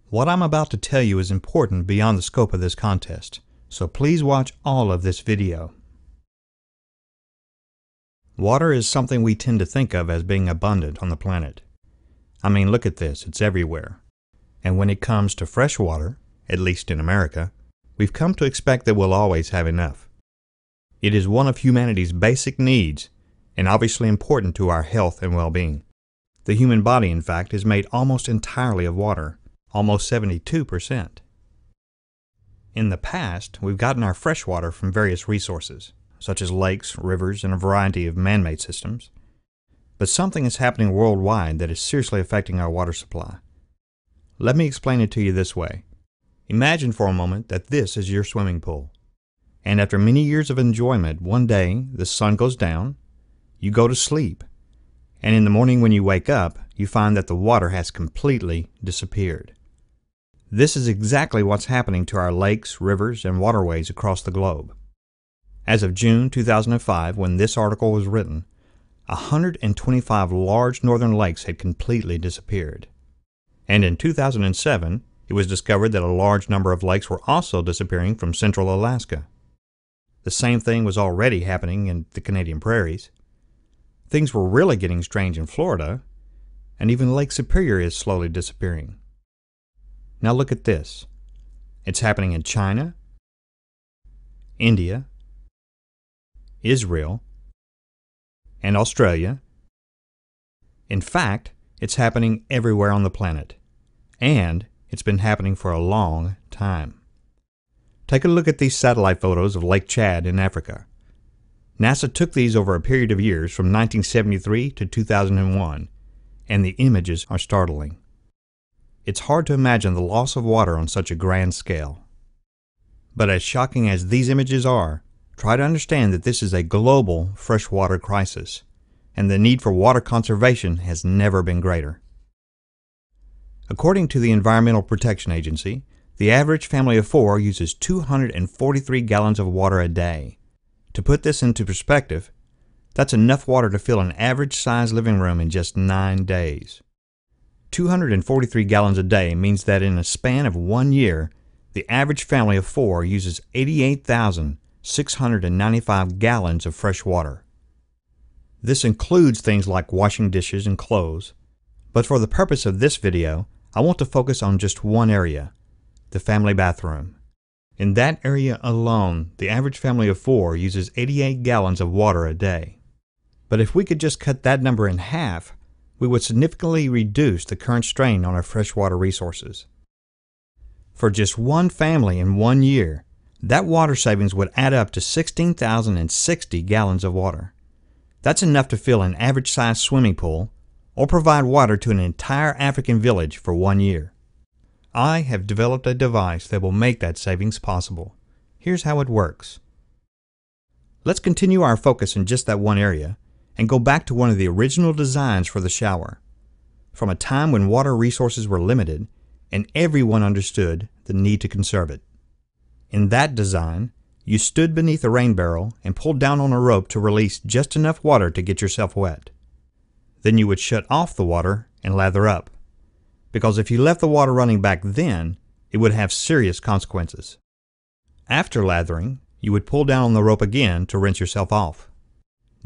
What I'm about to tell you is important beyond the scope of this contest, so please watch all of this video. Water is something we tend to think of as being abundant on the planet. I mean, look at this, it's everywhere. And when it comes to fresh water, at least in America, we've come to expect that we'll always have enough. It is one of humanity's basic needs, and obviously important to our health and well-being. The human body, in fact, is made almost entirely of water, almost 72%. In the past, we've gotten our fresh water from various resources, such as lakes, rivers, and a variety of man-made systems. But something is happening worldwide that is seriously affecting our water supply. Let me explain it to you this way. Imagine for a moment that this is your swimming pool. And after many years of enjoyment, one day the sun goes down, you go to sleep, and in the morning when you wake up, you find that the water has completely disappeared. This is exactly what's happening to our lakes, rivers, and waterways across the globe. As of June 2005, when this article was written, 125 large northern lakes had completely disappeared. And in 2007, it was discovered that a large number of lakes were also disappearing from central Alaska. The same thing was already happening in the Canadian prairies. Things were really getting strange in Florida, and even Lake Superior is slowly disappearing. Now look at this. It's happening in China, India, Israel, and Australia. In fact, it's happening everywhere on the planet, and it's been happening for a long time. Take a look at these satellite photos of Lake Chad in Africa. NASA took these over a period of years from 1973 to 2001, and the images are startling. It's hard to imagine the loss of water on such a grand scale. But as shocking as these images are, try to understand that this is a global freshwater crisis, and the need for water conservation has never been greater. According to the Environmental Protection Agency, the average family of 4 uses 243 gallons of water a day. To put this into perspective, that's enough water to fill an average-sized living room in just 9 days. 243 gallons a day means that in a span of 1 year, the average family of 4 uses 88,695 gallons of fresh water. This includes things like washing dishes and clothes, but for the purpose of this video, I want to focus on just one area, the family bathroom. In that area alone, the average family of 4 uses 88 gallons of water a day. But if we could just cut that number in half, we would significantly reduce the current strain on our freshwater resources. For just one family in 1 year, that water savings would add up to 16,060 gallons of water. That's enough to fill an average-sized swimming pool or provide water to an entire African village for 1 year. I have developed a device that will make that savings possible. Here's how it works. Let's continue our focus in just that one area and go back to one of the original designs for the shower, from a time when water resources were limited and everyone understood the need to conserve it. In that design, you stood beneath a rain barrel and pulled down on a rope to release just enough water to get yourself wet. Then you would shut off the water and lather up, because if you left the water running back then, it would have serious consequences. After lathering, you would pull down on the rope again to rinse yourself off.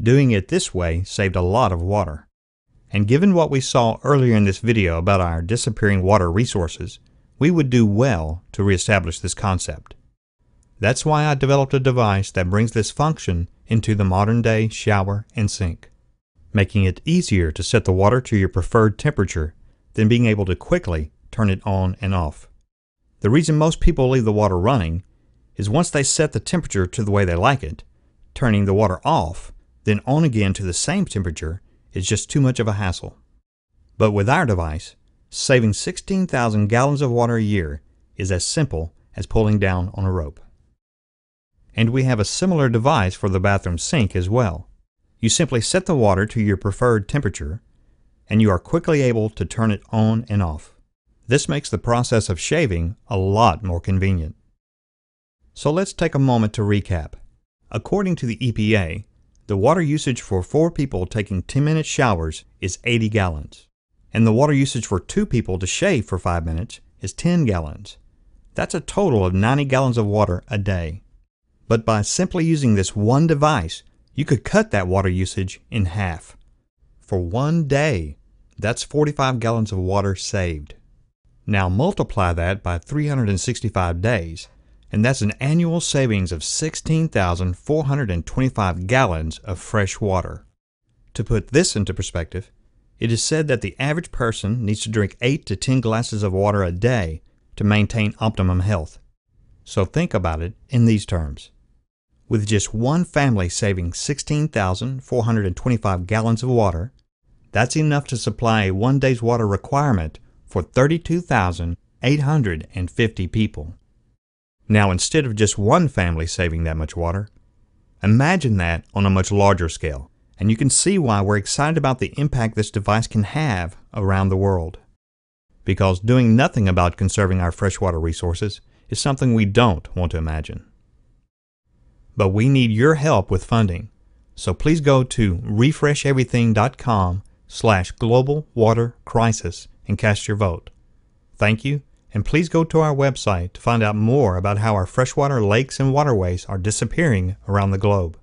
Doing it this way saved a lot of water. And given what we saw earlier in this video about our disappearing water resources, we would do well to reestablish this concept. That's why I developed a device that brings this function into the modern-day shower and sink, making it easier to set the water to your preferred temperature than being able to quickly turn it on and off. The reason most people leave the water running is once they set the temperature to the way they like it, turning the water off, then on again to the same temperature is just too much of a hassle. But with our device, saving 16,000 gallons of water a year is as simple as pulling down on a rope. And we have a similar device for the bathroom sink as well. You simply set the water to your preferred temperature, and you are quickly able to turn it on and off. This makes the process of shaving a lot more convenient. So let's take a moment to recap. According to the EPA, the water usage for 4 people taking 10-minute showers is 80 gallons, and the water usage for 2 people to shave for 5 minutes is 10 gallons. That's a total of 90 gallons of water a day. But by simply using this one device, you could cut that water usage in half. For one day, that's 45 gallons of water saved. Now multiply that by 365 days, and that's an annual savings of 16,425 gallons of fresh water. To put this into perspective, it is said that the average person needs to drink 8 to 10 glasses of water a day to maintain optimum health. So think about it in these terms. With just one family saving 16,425 gallons of water, that's enough to supply a one day's water requirement for 32,850 people. Now, instead of just one family saving that much water, imagine that on a much larger scale, and you can see why we're excited about the impact this device can have around the world. Because doing nothing about conserving our freshwater resources is something we don't want to imagine. But we need your help with funding, so please go to refresheverything.com/global water crisis and cast your vote. Thank you, and please go to our website to find out more about how our freshwater lakes and waterways are disappearing around the globe.